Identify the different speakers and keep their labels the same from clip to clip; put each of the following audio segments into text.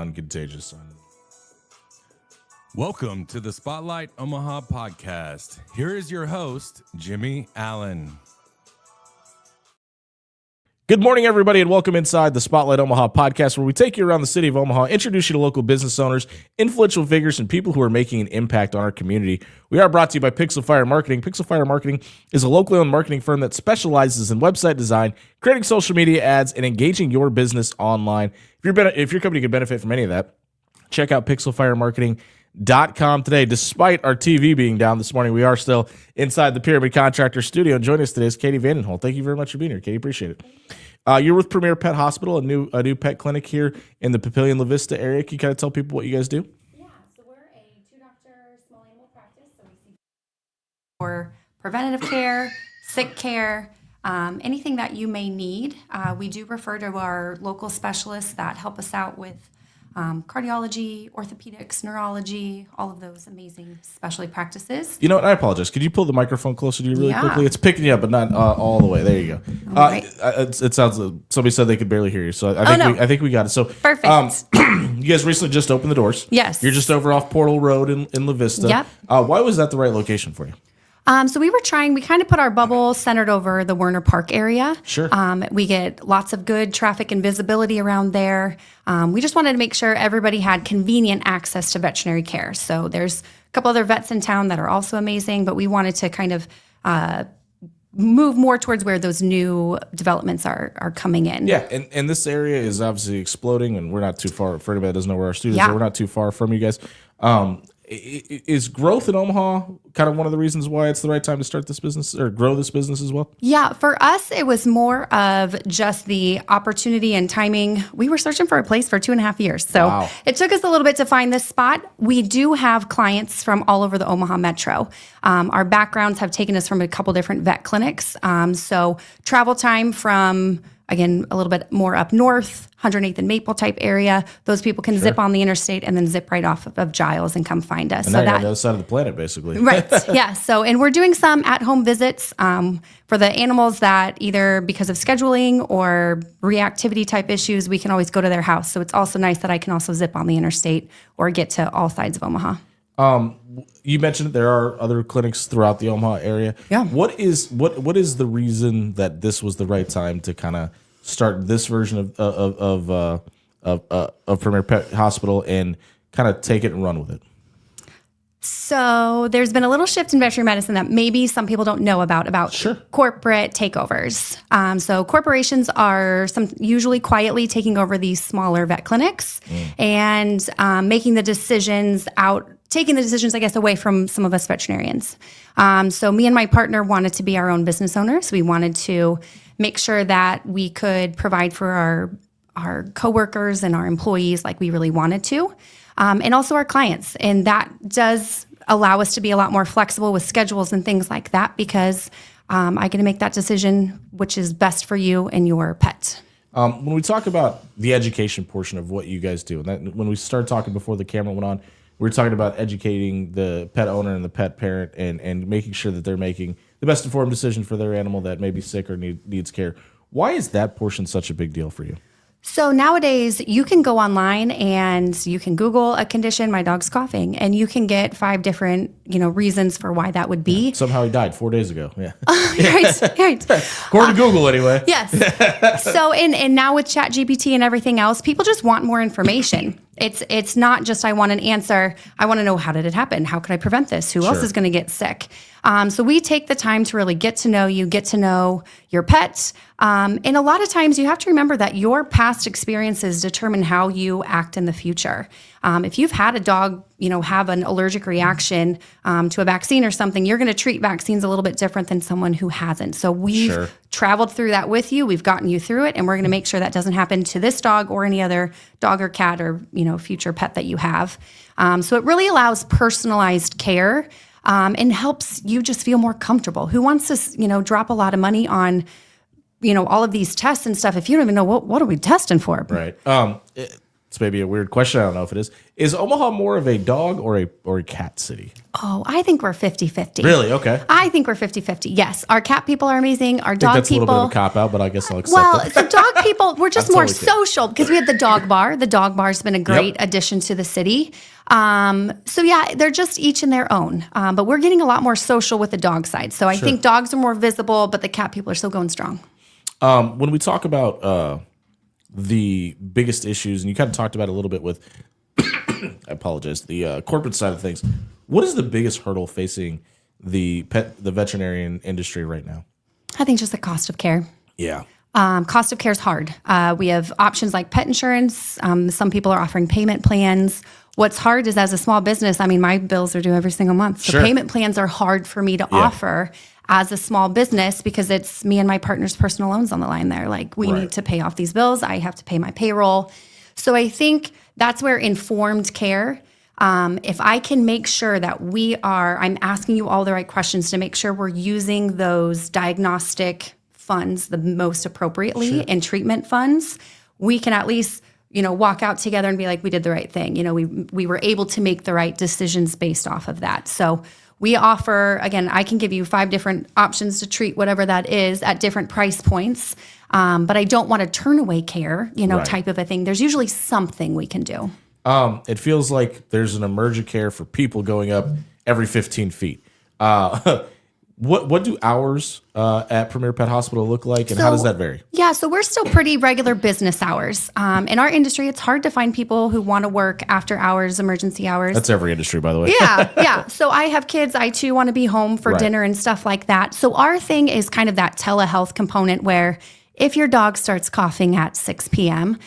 Speaker 1: non-contagious. Welcome to the Spotlight Omaha podcast. Here is your host, Jimmy Allen. Good morning, everybody, and welcome inside the Spotlight Omaha podcast, where we take you around the city of Omaha, introduce you to local business owners, influential figures, and people who are making an impact on our community. We are brought to you by Pixel Fire Marketing. Pixel Fire Marketing is a locally owned marketing firm that specializes in website design, creating social media ads, and engaging your business online. If your company could benefit from any of that, check out pixelfiremarketing.com today. Despite our TV being down this morning, we are still inside the Pyramid Contractor studio. And joining us today is Katie Vanden Hull. Thank you very much for being here, Katie. Appreciate it. You're with Premier Pet Hospital, a new pet clinic here in the Papillion La-Vista area. Can you kind of tell people what you guys do?
Speaker 2: Yeah, so we're a 2-doctor small animal practice. So we see for preventative care, sick care, anything that you may need. We do refer to our local specialists that help us out with cardiology, orthopedics, neurology, all of those amazing specialty practices.
Speaker 1: You know what? I apologize. Could you pull the microphone closer to you really quickly? It's picking you up, but not all the way. There you go. Right. It sounds like somebody said they could barely hear you, so I think we got it. So
Speaker 2: perfect.
Speaker 1: You guys recently just opened the doors.
Speaker 2: Yes.
Speaker 1: You're just over off Portal Road in La Vista.
Speaker 2: Yep.
Speaker 1: Why was that the right location for you?
Speaker 2: So we kind of put our bubble centered over the Werner Park area.
Speaker 1: Sure.
Speaker 2: We get lots of good traffic and visibility around there. We just wanted to make sure everybody had convenient access to veterinary care. So there's a couple other vets in town that are also amazing, but we wanted to kind of move more towards where those new developments are coming in.
Speaker 1: Yeah, and this area is obviously exploding, and we're not too far. For anybody that doesn't know where our studios are, we're not too far from you guys. Is growth in Omaha kind of one of the reasons why it's the right time to start this business or grow this business as well?
Speaker 2: Yeah, for us, it was more of just the opportunity and timing. We were searching for a place for 2.5 years. So It took us a little bit to find this spot. We do have clients from all over the Omaha metro. Our backgrounds have taken us from a couple different vet clinics. So travel time from, again, a little bit more up north, 108th and Maple type area. Those people can zip on the interstate and then zip right off of Giles and come find us.
Speaker 1: And now you're on the other side of the planet, basically.
Speaker 2: Right. Yeah. So, and we're doing some at-home visits for the animals that either because of scheduling or reactivity type issues, we can always go to their house. So it's also nice that I can also zip on the interstate or get to all sides of Omaha.
Speaker 1: You mentioned there are other clinics throughout the Omaha area.
Speaker 2: Yeah.
Speaker 1: What is the reason that this was the right time to kind of start this version of Premier Pet Hospital and kind of take it and run with it?
Speaker 2: So there's been a little shift in veterinary medicine that maybe some people don't know about corporate takeovers. So corporations are usually quietly taking over these smaller vet clinics and taking the decisions, I guess, away from some of us veterinarians. So me and my partner wanted to be our own business owners. We wanted to make sure that we could provide for our coworkers and our employees like we really wanted to, and also our clients. And that does allow us to be a lot more flexible with schedules and things like that because I get to make that decision which is best for you and your pet.
Speaker 1: When we talk about the education portion of what you guys do, and when we started talking before the camera went on, we were talking about educating the pet owner and the pet parent and making sure that they're making the best informed decision for their animal that may be sick or needs care. Why is that portion such a big deal for you?
Speaker 2: So nowadays, you can go online and you can Google a condition, my dog's coughing, and you can get 5 different, reasons for why that would be.
Speaker 1: Somehow he died 4 days ago. Yeah.
Speaker 2: Right.
Speaker 1: According to Google, anyway.
Speaker 2: Yes. So, and now with ChatGPT and everything else, people just want more information. It's not just I want an answer. I want to know, how did it happen? How could I prevent this? Who else is going to get sick? So we take the time to really get to know you, get to know your pet. And a lot of times you have to remember that your past experiences determine how you act in the future. If you've had a dog, have an allergic reaction to a vaccine or something, you're going to treat vaccines a little bit different than someone who hasn't. So we've traveled through that with you. We've gotten you through it, and we're going to make sure that doesn't happen to this dog or any other dog or cat or, future pet that you have. So it really allows personalized care and helps you just feel more comfortable. Who wants to, drop a lot of money on, all of these tests and stuff if you don't even know what are we testing for?
Speaker 1: Right. It's maybe a weird question. I don't know if it is. Is Omaha more of a dog or a cat city?
Speaker 2: Oh, I think we're 50-50.
Speaker 1: Really? Okay.
Speaker 2: I think we're 50-50. Yes. Our cat people are amazing. Our dog
Speaker 1: That's
Speaker 2: people.
Speaker 1: a little bit of a cop-out, but I guess I'll accept
Speaker 2: Well,
Speaker 1: it.
Speaker 2: so dog people, we're just more
Speaker 1: totally kidding.
Speaker 2: social because we have the dog bar. The dog bar's been a great addition to the city. So yeah, they're just each in their own. But we're getting a lot more social with the dog side. So I think dogs are more visible, but the cat people are still going strong.
Speaker 1: When we talk about the biggest issues, and you kind of talked about it a little bit with, I apologize, the corporate side of things. What is the biggest hurdle facing the veterinarian industry right now?
Speaker 2: I think just the cost of care.
Speaker 1: Yeah.
Speaker 2: Cost of care is hard. We have options like pet insurance. Some people are offering payment plans. What's hard is as a small business, I mean, my bills are due every single month. So payment plans are hard for me to offer as a small business because it's me and my partner's personal loans on the line there. Like we need to pay off these bills. I have to pay my payroll. So I think that's where informed care, if I can make sure that I'm asking you all the right questions to make sure we're using those diagnostic funds the most appropriately and treatment funds, we can at least, walk out together and be like, we did the right thing. We were able to make the right decisions based off of that. So we offer, again, I can give you 5 different options to treat whatever that is at different price points. But I don't want to turn away care, type of a thing. There's usually something we can do.
Speaker 1: It feels like there's an emergent care for people going up every 15 feet. What do hours at Premier Pet Hospital look like, and how does that vary?
Speaker 2: Yeah, so we're still pretty regular business hours. In our industry, it's hard to find people who want to work after hours, emergency hours.
Speaker 1: That's every industry, by the way.
Speaker 2: Yeah. So I have kids. I, too, want to be home for dinner and stuff like that. So our thing is kind of that telehealth component where if your dog starts coughing at 6 p.m.,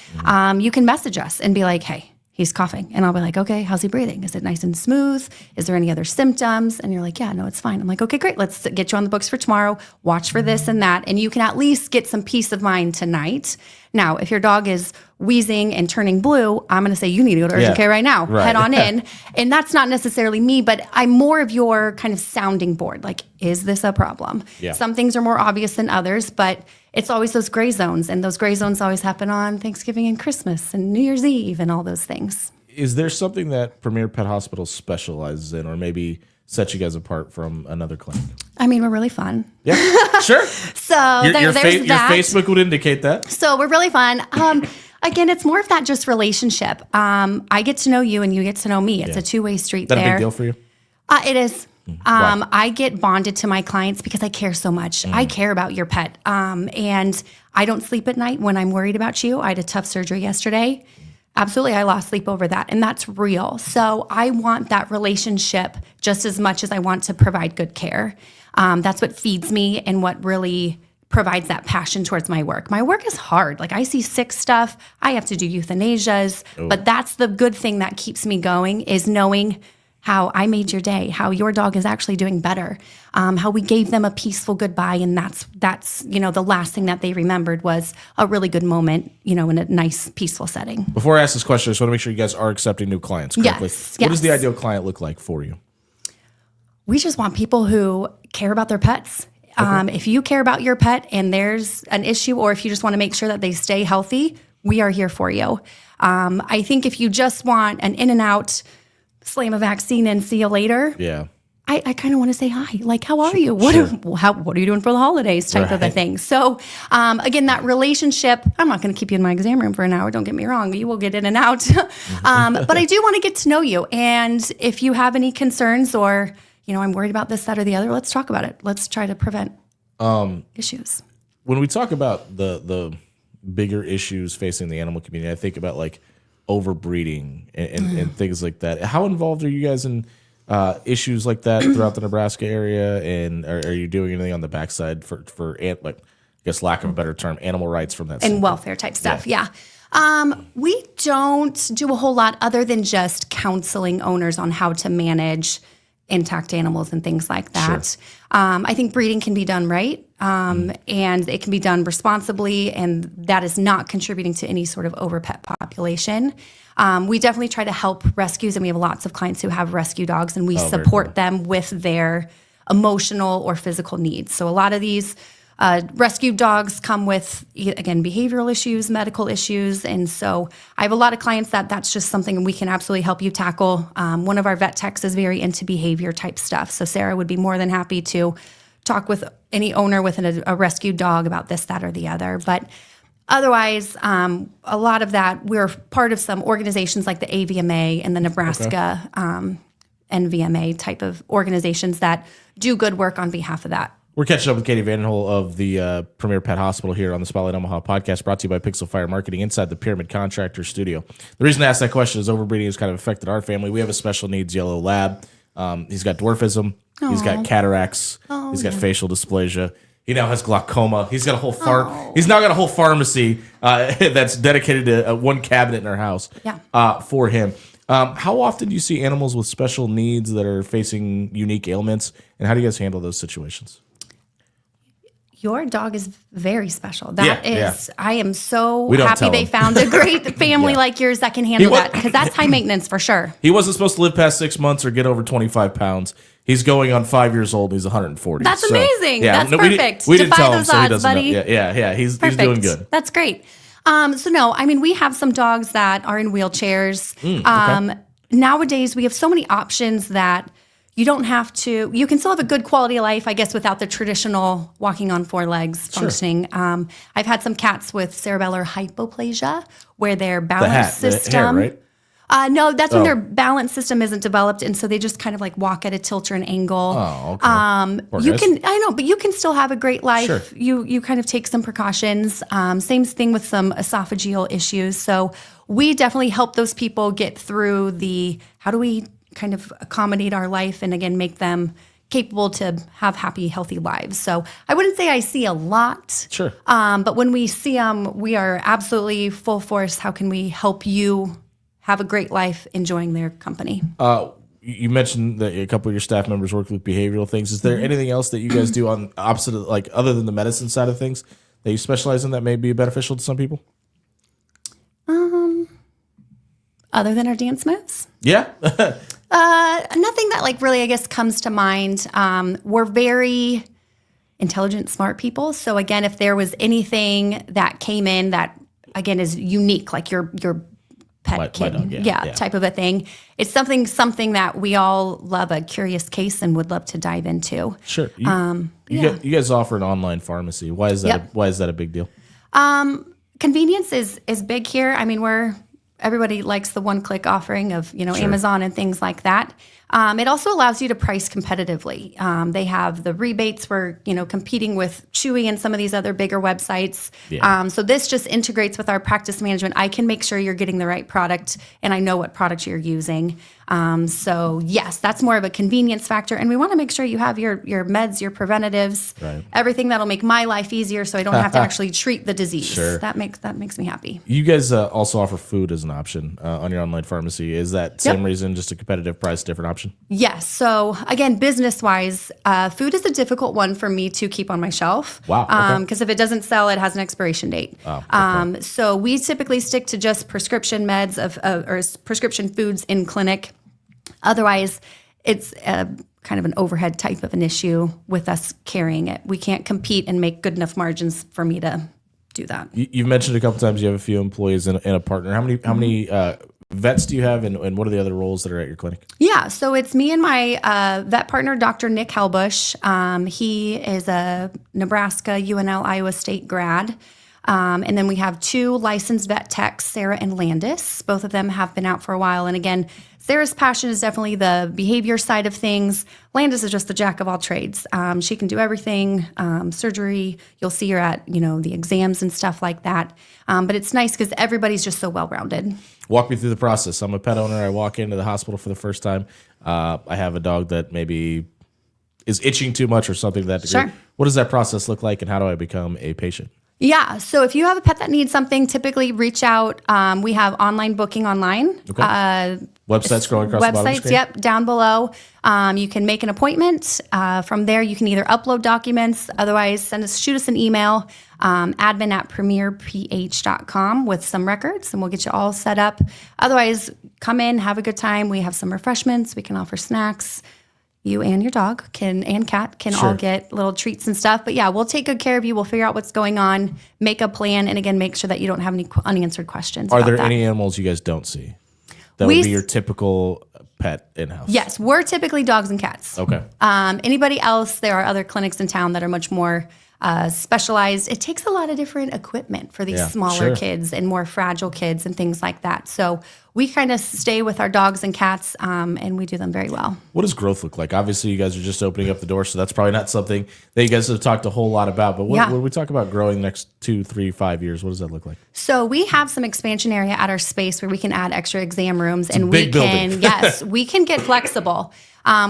Speaker 2: you can message us and be like, hey, he's coughing. And I'll be like, okay, how's he breathing? Is it nice and smooth? Is there any other symptoms? And you're like, yeah, no, it's fine. I'm like, okay, great. Let's get you on the books for tomorrow. Watch for this and that. And you can at least get some peace of mind tonight. Now, if your dog is wheezing and turning blue, I'm going to say you need to go to urgent care right now. Head on in. And that's not necessarily me, but I'm more of your kind of sounding board. Like, is this a problem?
Speaker 1: Yeah.
Speaker 2: Some things are more obvious than others, but it's always those gray zones. And those gray zones always happen on Thanksgiving and Christmas and New Year's Eve and all those things.
Speaker 1: Is there something that Premier Pet Hospital specializes in, or maybe sets you guys apart from another clinic?
Speaker 2: I mean, we're really fun.
Speaker 1: Yeah, sure.
Speaker 2: So
Speaker 1: your
Speaker 2: there's that.
Speaker 1: Your Facebook would indicate that.
Speaker 2: So we're really fun. Again, it's more of that just relationship. I get to know you and you get to know me. It's a two-way street
Speaker 1: Is that
Speaker 2: there.
Speaker 1: a big deal for you?
Speaker 2: It is.
Speaker 1: Wow.
Speaker 2: I get bonded to my clients because I care so much. I care about your pet. And I don't sleep at night when I'm worried about you. I had a tough surgery yesterday. Absolutely, I lost sleep over that, and that's real. So I want that relationship just as much as I want to provide good care. That's what feeds me and what really provides that passion towards my work. My work is hard. Like I see sick stuff. I have to do euthanasias, but that's the good thing that keeps me going is knowing how I made your day, how your dog is actually doing better, how we gave them a peaceful goodbye, and that's the last thing that they remembered was a really good moment, in a nice, peaceful setting.
Speaker 1: Before I ask this question, I just want to make sure you guys are accepting new clients correctly.
Speaker 2: Yes.
Speaker 1: What does the ideal client look like for you?
Speaker 2: We just want people who care about their pets. If you care about your pet and there's an issue, or if you just want to make sure that they stay healthy, we are here for you. I think if you just want an in and out, slam a vaccine and see you later.
Speaker 1: Yeah.
Speaker 2: I kind of want to say hi. Like, how are you? What are you doing for the holidays type of a thing. So, again, that relationship, I'm not going to keep you in my exam room for an hour. Don't get me wrong. You will get in and out. But I do want to get to know you. And if you have any concerns or, I'm worried about this, that, or the other, let's talk about it. Let's try to prevent issues.
Speaker 1: When we talk about the bigger issues facing the animal community, I think about like overbreeding and things like that. How involved are you guys in issues like that throughout the Nebraska area? And are you doing anything on the backside for like, I guess, lack of a better term, animal rights from that
Speaker 2: And
Speaker 1: standpoint?
Speaker 2: welfare type stuff, yeah. We don't do a whole lot other than just counseling owners on how to manage intact animals and things like that. Sure. I think breeding can be done right, and it can be done responsibly, and that is not contributing to any sort of overpet population. We definitely try to help rescues, and we have lots of clients who have rescue dogs, and we support them with their emotional or physical needs. So a lot of these Rescue dogs come with, again, behavioral issues, medical issues. And so I have a lot of clients that's just something we can absolutely help you tackle. One of our vet techs is very into behavior type stuff. So Sarah would be more than happy to talk with any owner with a rescue dog about this, that, or the other. But otherwise, a lot of that, we're part of some organizations like the AVMA and the Nebraska NVMA type of organizations that do good work on behalf of that.
Speaker 1: We're catching up with Katie Vanden Hull of the Premier Pet Hospital here on the Spotlight Omaha podcast, brought to you by Pixel Fire Marketing inside the Pyramid Contractor Studio. The reason I asked that question is overbreeding has kind of affected our family. We have a special needs yellow lab. He's got dwarfism. Aww. He's got cataracts. He's got facial dysplasia. He now has glaucoma. He's got a whole farm. He's now got a whole pharmacy that's dedicated to one cabinet in our house for him. How often do you see animals with special needs that are facing unique ailments, and how do you guys handle those situations?
Speaker 2: Your dog is very special. I am so
Speaker 1: don't
Speaker 2: happy
Speaker 1: tell
Speaker 2: they
Speaker 1: him.
Speaker 2: found a great family like yours that can handle that, because that's high maintenance for sure.
Speaker 1: He wasn't supposed to live past 6 months or get over 25 pounds. He's going on 5 years old. He's 140.
Speaker 2: That's amazing.
Speaker 1: Yeah,
Speaker 2: that's perfect.
Speaker 1: We didn't
Speaker 2: Defy
Speaker 1: tell him,
Speaker 2: those
Speaker 1: so he
Speaker 2: odds,
Speaker 1: doesn't
Speaker 2: buddy.
Speaker 1: know. Yeah. He's doing good.
Speaker 2: That's great. So no, I mean, we have some dogs that are in wheelchairs.
Speaker 1: Okay.
Speaker 2: Nowadays, we have so many options that you don't have to, you can still have a good quality of life, I guess, without the traditional walking on four legs functioning. I've had some cats with cerebellar hypoplasia where their balance system.
Speaker 1: The hair, right?
Speaker 2: No, that's when their balance system isn't developed, and so they just kind of like walk at a tilt or an angle.
Speaker 1: Oh, okay.
Speaker 2: I know, but you can still have a great life.
Speaker 1: Sure.
Speaker 2: You kind of take some precautions. Same thing with some esophageal issues. So we definitely help those people get through how do we kind of accommodate our life and again make them capable to have happy, healthy lives. So I wouldn't say I see a lot.
Speaker 1: Sure.
Speaker 2: But when we see them, we are absolutely full force. How can we help you have a great life enjoying their company?
Speaker 1: You mentioned that a couple of your staff members work with behavioral things. Is there anything else that you guys do on opposite, like other than the medicine side of things, that you specialize in that may be beneficial to some people?
Speaker 2: Other than our dance moves?
Speaker 1: Yeah.
Speaker 2: Nothing that like really, I guess, comes to mind. We're very intelligent, smart people. So again, if there was anything that came in that again is unique, like your pet kid,
Speaker 1: dog,
Speaker 2: type of a thing, it's something that we all love a curious case and would love to dive into.
Speaker 1: Sure. You guys offer an online pharmacy. Why is that? Why is that a big deal?
Speaker 2: Convenience is big here. I mean, everybody likes the one-click offering of,
Speaker 1: Sure.
Speaker 2: Amazon and things like that. It also allows you to price competitively. They have the rebates. We're, competing with Chewy and some of these other bigger websites.
Speaker 1: Yeah.
Speaker 2: So this just integrates with our practice management. I can make sure you're getting the right product, and I know what product you're using. So yes, that's more of a convenience factor. And we want to make sure you have your meds, your preventatives, everything that'll make my life easier so I don't have to actually treat the disease.
Speaker 1: Sure.
Speaker 2: That makes me happy.
Speaker 1: You guys also offer food as an option on your online pharmacy. Is that same reason, just a competitive price, different option?
Speaker 2: Yes. So again, business-wise, food is a difficult one for me to keep on my shelf.
Speaker 1: Wow. Okay.
Speaker 2: Because if it doesn't sell, it has an expiration date.
Speaker 1: Oh, okay.
Speaker 2: So we typically stick to just prescription meds or prescription foods in clinic. Otherwise, it's kind of an overhead type of an issue with us carrying it. We can't compete and make good enough margins for me to do that.
Speaker 1: You've mentioned a couple times you have a few employees and a partner. How many vets do you have, and what are the other roles that are at your clinic?
Speaker 2: Yeah, so it's me and my vet partner, Dr. Nick Helbush. He is a Nebraska UNL Iowa State grad. And then we have two licensed vet techs, Sarah and Landis. Both of them have been out for a while. And again, Sarah's passion is definitely the behavior side of things. Landis is just the jack of all trades. She can do everything, surgery. You'll see her at, the exams and stuff like that. But it's nice because everybody's just so well-rounded.
Speaker 1: Walk me through the process. I'm a pet owner. I walk into the hospital for the first time. I have a dog that maybe is itching too much or something to that degree.
Speaker 2: Sure.
Speaker 1: What does that process look like, and how do I become a patient?
Speaker 2: Yeah. So if you have a pet that needs something, typically reach out. We have online booking online.
Speaker 1: Okay. Website scrolling across the bottom of the screen?
Speaker 2: Yep, down below. You can make an appointment. From there, you can either upload documents. Otherwise, shoot us an email, admin@premierph.com with some records, and we'll get you all set up. Otherwise, come in, have a good time. We have some refreshments. We can offer snacks. you and your dog and cat can all get little treats and stuff. But yeah, we'll take good care of you. We'll figure out what's going on, make a plan, and again, make sure that you don't have any unanswered questions.
Speaker 1: Are there any animals you guys don't see that would be your typical pet in-house?
Speaker 2: Yes, we're typically dogs and cats.
Speaker 1: Okay.
Speaker 2: Anybody else, there are other clinics in town that are much more specialized. It takes a lot of different equipment for these smaller kids and more fragile kids and things like that. So we kind of stay with our dogs and cats, and we do them very well.
Speaker 1: What does growth look like? Obviously, you guys are just opening up the door, so that's probably not something that you guys have talked a whole lot about. But when we talk about growing the next 2, 3, 5 years, what does that look like?
Speaker 2: So we have some expansion area at our space where we can add extra exam rooms, and
Speaker 1: we
Speaker 2: can we can get flexible.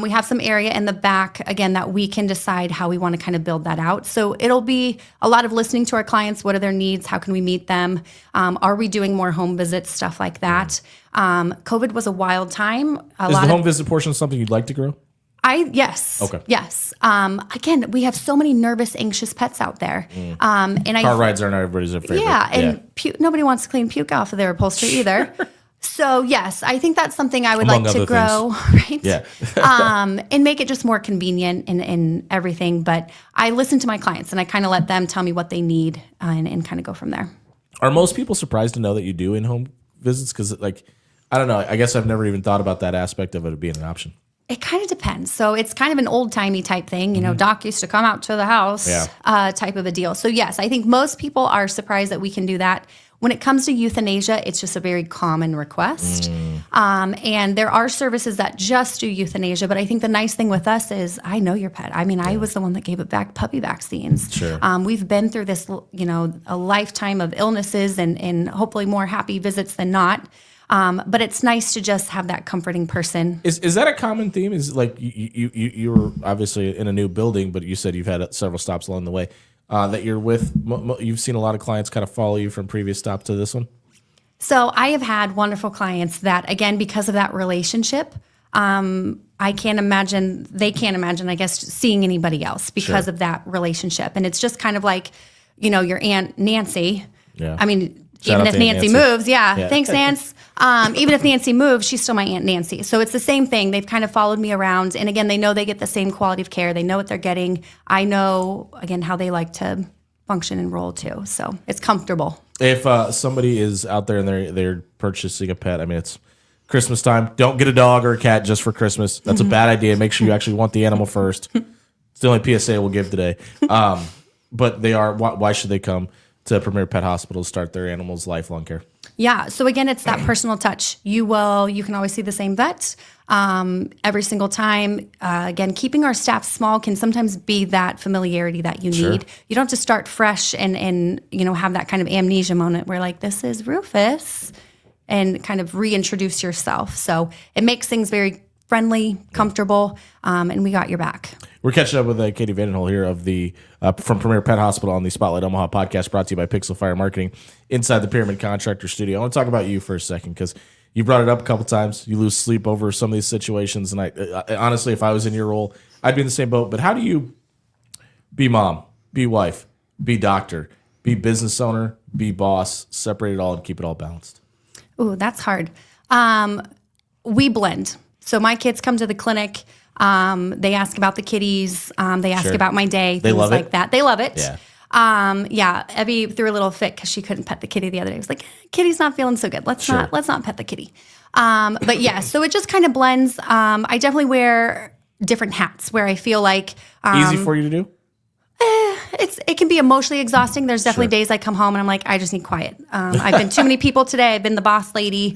Speaker 2: We have some area in the back, again, that we can decide how we want to kind of build that out. So it'll be a lot of listening to our clients. What are their needs? How can we meet them? Are we doing more home visits, stuff like that? COVID was a wild time.
Speaker 1: Is the home visit portion something you'd like to grow?
Speaker 2: Yes.
Speaker 1: Okay.
Speaker 2: Yes. Again, we have so many nervous, anxious pets out there.
Speaker 1: Car rides aren't everybody's favorite.
Speaker 2: Yeah, and nobody wants to clean puke off of their upholstery either. So yes, I think that's something I would like to grow, right?
Speaker 1: Yeah.
Speaker 2: And make it just more convenient and everything. But I listen to my clients and I kind of let them tell me what they need and kind of go from there.
Speaker 1: Are most people surprised to know that you do in-home visits? Because I don't know. I guess I've never even thought about that aspect of it being an option.
Speaker 2: It kind of depends. So it's kind of an old-timey type thing. You know, doc used to come out to the house type of a deal. So yes, I think most people are surprised that we can do that. When it comes to euthanasia, it's just a very common request. And there are services that just do euthanasia. But I think the nice thing with us is I know your pet. I mean, I was the one that gave it back puppy vaccines.
Speaker 1: Sure.
Speaker 2: We've been through this, a lifetime of illnesses and hopefully more happy visits than not. But it's nice to just have that comforting person.
Speaker 1: Is that a common theme? Is you were obviously in a new building, but you said you've had several stops along the way. That you're with, you've seen a lot of clients kind of follow you from previous stop to this one?
Speaker 2: So I have had wonderful clients that, again, because of that relationship, they can't imagine, I guess, seeing anybody else because of that relationship. And it's just kind of like, your Aunt Nancy. Yeah. I mean, even if Nancy moves, thanks, Nance. Even if Nancy moves, she's still my Aunt Nancy. So it's the same thing. They've kind of followed me around. And again, they know they get the same quality of care. They know what they're getting. I know, again, how they like to function and roll too. So it's comfortable.
Speaker 1: If somebody is out there and they're purchasing a pet, I mean, it's Christmas time. Don't get a dog or a cat just for Christmas. That's a bad idea. Make sure you actually want the animal first. It's the only PSA we'll give today. But why should they come to Premier Pet Hospital to start their animals' lifelong care?
Speaker 2: Yeah. So again, it's that personal touch. You can always see the same vet every single time. Again, keeping our staff small can sometimes be that familiarity that you need. You don't have to start fresh and have that kind of amnesia moment where like, this is Rufus, and kind of reintroduce yourself. So it makes things very friendly, comfortable, and we got your back.
Speaker 1: We're catching up with Katie Vanden Hull here of the from Premier Pet Hospital on the Spotlight Omaha podcast, brought to you by Pixel Fire Marketing inside the Pyramid Contractor Studio. I want to talk about you for a second because you brought it up a couple times. You lose sleep over some of these situations, and I honestly, if I was in your role, I'd be in the same boat. But how do you be mom, be wife, be doctor, be business owner, be boss, separate it all and keep it all balanced?
Speaker 2: Ooh, that's hard. We blend. So my kids come to the clinic. They ask about the kitties. They ask about my day, things like that. They love it. Yeah. Evie threw a little fit because she couldn't pet the kitty the other day. I was like, kitty's not feeling so good. Let's not pet the kitty. But yeah, so it just kind of blends. I definitely wear different hats where I feel like
Speaker 1: easy for you to do.
Speaker 2: It can be emotionally exhausting. There's definitely days I come home and I'm like, I just need quiet. I've been too many people today. I've been the boss lady.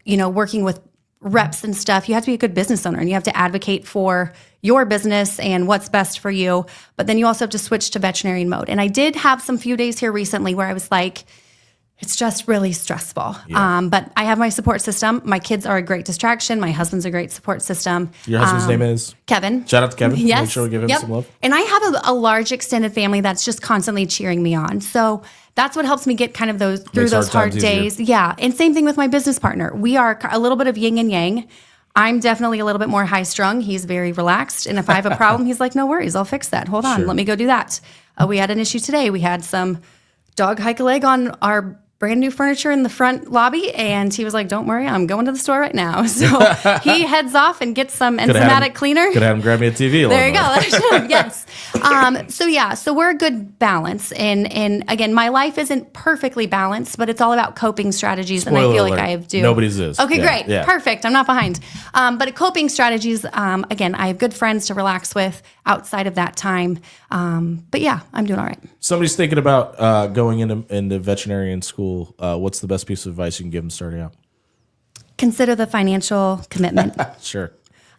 Speaker 2: Working with reps and stuff. You have to be a good business owner and you have to advocate for your business and what's best for you. But then you also have to switch to veterinarian mode. And I did have some few days here recently where I was like, it's just really stressful. But I have my support system. My kids are a great distraction. My husband's a great support system.
Speaker 1: Your husband's name is?
Speaker 2: Kevin.
Speaker 1: Shout out to Kevin.
Speaker 2: Yes.
Speaker 1: Make sure we give him some love.
Speaker 2: And I have a large extended family that's just constantly cheering me on. So that's what helps me get kind of through those hard days. Yeah. And same thing with my business partner. We are a little bit of yin and yang. I'm definitely a little bit more high strung. He's very relaxed. And if I have a problem, he's like, no worries, I'll fix that. Hold on. Let me go do that. We had an issue today. We had some dog hike a leg on our brand new furniture in the front lobby, and he was like, "Don't worry, I'm going to the store right now." So he heads off and gets some enzymatic cleaner.
Speaker 1: Could have him grab me a TV.
Speaker 2: There you go. Yes. So we're a good balance, and again, my life isn't perfectly balanced, but it's all about coping strategies, and I feel like I do.
Speaker 1: Nobody's is.
Speaker 2: Okay, great, perfect. I'm not behind. But coping strategies. Again, I have good friends to relax with outside of that time. But yeah, I'm doing all right.
Speaker 1: Somebody's thinking about going into veterinarian school. What's the best piece of advice you can give them starting out?
Speaker 2: Consider the financial commitment.
Speaker 1: Sure.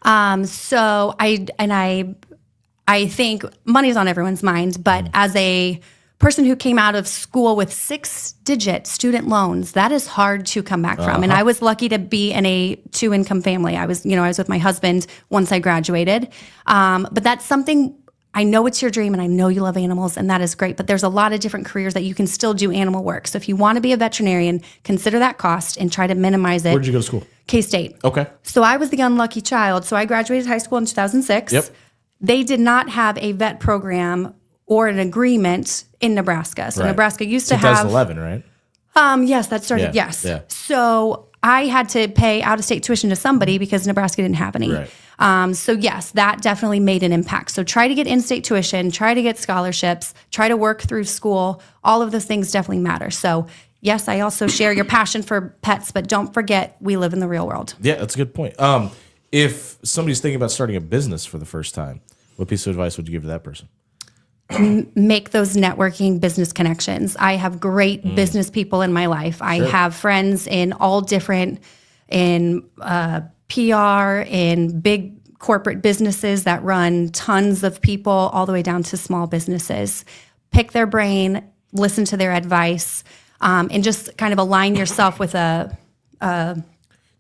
Speaker 2: So I think money is on everyone's mind, but as a person who came out of school with 6-digit student loans, that is hard to come back from. And I was lucky to be in a 2-income family. I was with my husband once I graduated. But that's something, I know it's your dream and I know you love animals, and that is great, but there's a lot of different careers that you can still do animal work. So if you want to be a veterinarian, consider that cost and try to minimize it.
Speaker 1: Where'd you go to school?
Speaker 2: K-State.
Speaker 1: Okay.
Speaker 2: So I was the unlucky child. So I graduated high school in 2006.
Speaker 1: Yep.
Speaker 2: They did not have a vet program or an agreement in Nebraska. So Nebraska used to have
Speaker 1: 2011, right?
Speaker 2: Yes, that started.
Speaker 1: Yeah,
Speaker 2: Yes.
Speaker 1: yeah.
Speaker 2: So I had to pay out-of-state tuition to somebody because Nebraska didn't have any.
Speaker 1: Right.
Speaker 2: So yes, that definitely made an impact. So try to get in-state tuition, try to get scholarships, try to work through school. All of those things definitely matter. So yes, I also share your passion for pets, but don't forget we live in the real world.
Speaker 1: Yeah, that's a good point. If somebody's thinking about starting a business for the first time, what piece of advice would you give to that person?
Speaker 2: Make those networking business connections. I have great business people in my life. I have friends in all different, in PR, in big corporate businesses that run tons of people, all the way down to small businesses. Pick their brain, listen to their advice, and just kind of align yourself with a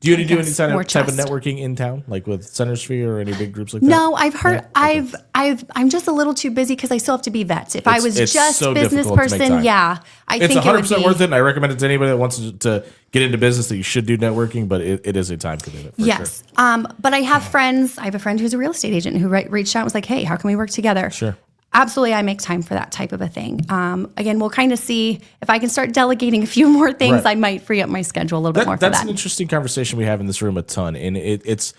Speaker 1: Do you do any type of networking in town, like with Centers for You or any big groups like that?
Speaker 2: No, I've heard. Yeah. I'm just a little too busy because I still have to be vet. If I was just
Speaker 1: so
Speaker 2: business person, I think
Speaker 1: it's 100%
Speaker 2: it would be
Speaker 1: worth it. And I recommend it to anybody that wants to get into business that you should do networking, but it is a time commitment. For
Speaker 2: yes.
Speaker 1: Sure.
Speaker 2: But I have friends. I have a friend who's a real estate agent who reached out and was like, "Hey, how can we work together?"
Speaker 1: Sure.
Speaker 2: Absolutely, I make time for that type of a thing. Again, we'll kind of see if I can start delegating a few more things. I might free up my schedule a little bit more for that.
Speaker 1: That's an interesting conversation we have in this room a ton, and it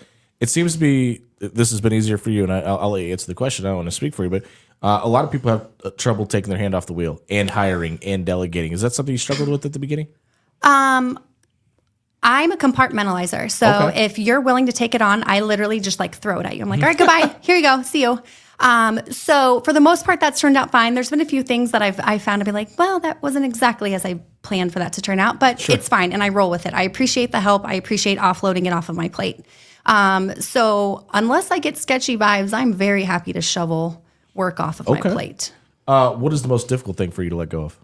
Speaker 1: seems to be this has been easier for you, and I'll let you answer the question. I don't want to speak for you, but a lot of people have trouble taking their hand off the wheel and hiring and delegating. Is that something you struggled with at the beginning?
Speaker 2: I'm a compartmentalizer. So if you're willing to take it on, I literally just like throw it at you. I'm like, all right, goodbye. Here you go. See you. So for the most part, that's turned out fine. There's been a few things that I've found to be like, well, that wasn't exactly as I planned for that to turn out, but it's fine. And I roll with it. I appreciate the help. I appreciate offloading it off of my plate. So unless I get sketchy vibes, I'm very happy to shovel work off of my plate.
Speaker 1: What is the most difficult thing for you to let go of?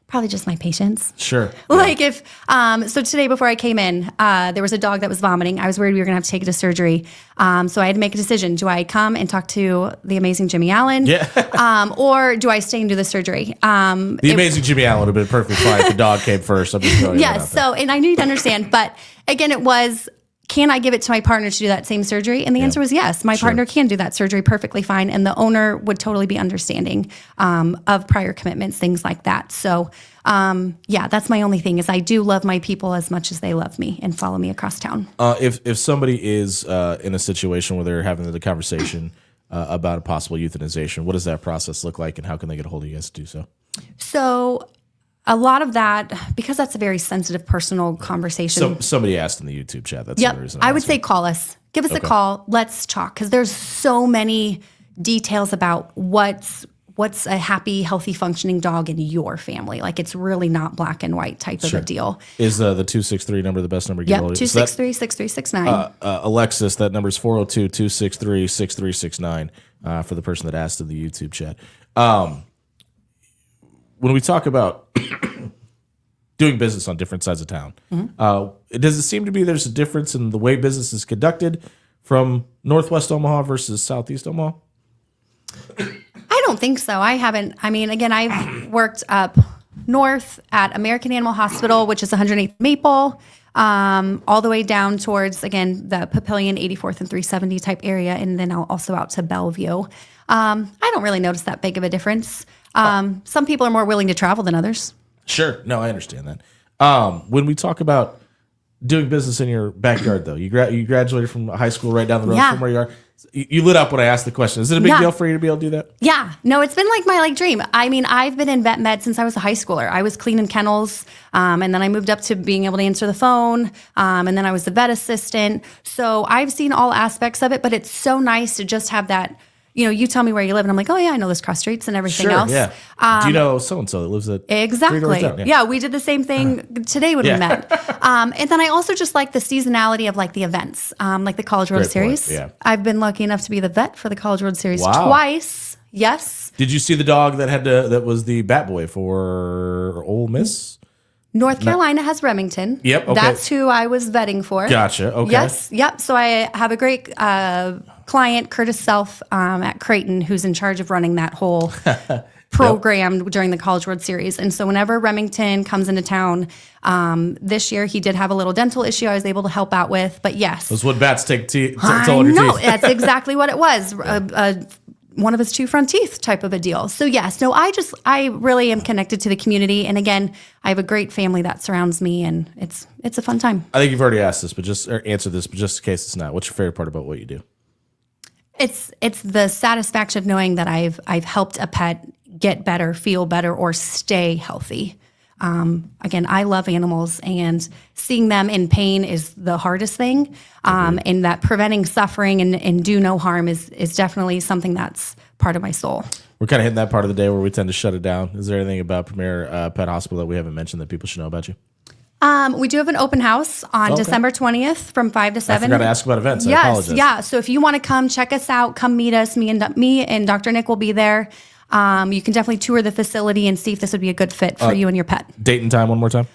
Speaker 2: Probably just my patience.
Speaker 1: Sure.
Speaker 2: Like if, so today before I came in, there was a dog that was vomiting. I was worried we were going to have to take it to surgery. So I had to make a decision. Do I come and talk to the amazing Jimmy Allen? Yeah. Or do I stay and do the surgery?
Speaker 1: The amazing Jimmy Allen would have been perfectly fine if the dog came first. I'm just throwing
Speaker 2: yes. So, and I knew you'd understand, but again, it was, can I give it to my partner to do that same surgery? And the answer was yes. My partner can do that surgery perfectly fine. And the owner would totally be understanding of prior commitments, things like that. So, that's my only thing is I do love my people as much as they love me and follow me across town.
Speaker 1: If somebody is in a situation where they're having the conversation about a possible euthanization, what does that process look like and how can they get a hold of you guys to do so?
Speaker 2: So a lot of that, because that's a very sensitive, personal conversation.
Speaker 1: So somebody asked in the YouTube chat. That's the reason
Speaker 2: I would say call us. Give us a call. Let's talk. Because there's so many details about what's a happy, healthy, functioning dog in your family. Like it's really not black and white type of a deal.
Speaker 1: Is the 263 number the best number to get hold of?
Speaker 2: 263-6369.
Speaker 1: Alexis, that number is 402-263-6369 for the person that asked in the YouTube chat. When we talk about doing business on different sides of town, does it seem to be there's a difference in the way business is conducted from Northwest Omaha versus Southeast Omaha?
Speaker 2: I don't think so. I haven't. I mean, again, I've worked up north at American Animal Hospital, which is 108th Maple, all the way down towards, again, the Papillion 84th and 370 type area, and then also out to Bellevue. I don't really notice that big of a difference. Some people are more willing to travel than others.
Speaker 1: Sure. No, I understand that. When we talk about doing business in your backyard, though, you graduated from high school right down the road from where you are. You lit up when I asked the question. Is it a big deal for you to be able to do that?
Speaker 2: Yeah. No, it's been like my dream. I mean, I've been in vet med since I was a high schooler. I was cleaning kennels, and then I moved up to being able to answer the phone, and then I was the vet assistant. So I've seen all aspects of it, but it's so nice to just have that. You tell me where you live, and I'm like, oh yeah, I know those cross streets and everything else.
Speaker 1: Yeah. Do you know so and so that lives at
Speaker 2: exactly?
Speaker 1: 3 doors down?
Speaker 2: Yeah, we did the same thing today when we met. And then I also just like the seasonality of like the events, like the College World Series.
Speaker 1: Yeah.
Speaker 2: I've been lucky enough to be the vet for the College World Series twice. Yes.
Speaker 1: Did you see the dog that was the bat boy for Ole Miss?
Speaker 2: North Carolina has Remington.
Speaker 1: Yep. Okay.
Speaker 2: That's who I was vetting for.
Speaker 1: Gotcha. Okay.
Speaker 2: Yes. Yep. So I have a great client, Curtis Self, at Creighton, who's in charge of running that whole program during the College World Series. And so whenever Remington comes into town, this year he did have a little dental issue I was able to help out with. But yes.
Speaker 1: That's what bats take to
Speaker 2: I
Speaker 1: all your
Speaker 2: know.
Speaker 1: teeth.
Speaker 2: That's exactly what it was. One of his 2 front teeth type of a deal. So yes, no, I really am connected to the community. And again, I have a great family that surrounds me, and it's a fun time.
Speaker 1: I think you've already asked this, or answered this, but just in case it's not, what's your favorite part about what you do?
Speaker 2: It's the satisfaction of knowing that I've helped a pet get better, feel better, or stay healthy. Again, I love animals, and seeing them in pain is the hardest thing. And that preventing suffering and do no harm is definitely something that's part of my soul.
Speaker 1: We're kind of hitting that part of the day where we tend to shut it down. Is there anything about Premier Pet Hospital that we haven't mentioned that people should know about you?
Speaker 2: We do have an open house on December 20th from 5 to 7.
Speaker 1: I forgot to ask about events. I apologize.
Speaker 2: Yeah. So if you want to come check us out, come meet us. Me and Dr. Nick will be there. You can definitely tour the facility and see if this would be a good fit for you and your pet.
Speaker 1: Date and time one more time.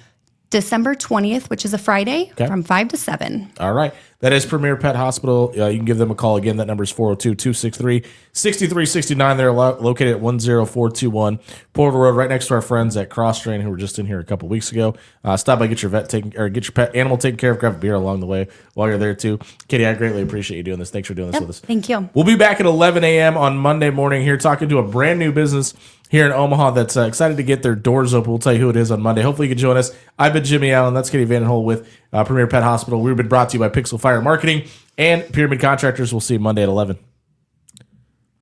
Speaker 2: December 20th, which is a Friday, from 5 to 7.
Speaker 1: All right. That is Premier Pet Hospital. You can give them a call. Again, that number is 402-263-6369. They're located at 10421 Portal Road, right next to our friends at Cross Train, who were just in here a couple weeks ago. Stop by, get your pet animal taken care of, grab a beer along the way while you're there too. Katie, I greatly appreciate you doing this. Thanks for doing this with us.
Speaker 2: Thank you.
Speaker 1: We'll be back at 11 a.m. on Monday morning here, talking to a brand new business here in Omaha that's excited to get their doors open. We'll tell you who it is on Monday. Hopefully you can join us. I've been Jimmy Allen. That's Katie Vanden Hull with Premier Pet Hospital. We've been brought to you by Pixel Fire Marketing and Pyramid Contractors. We'll see you Monday at 11.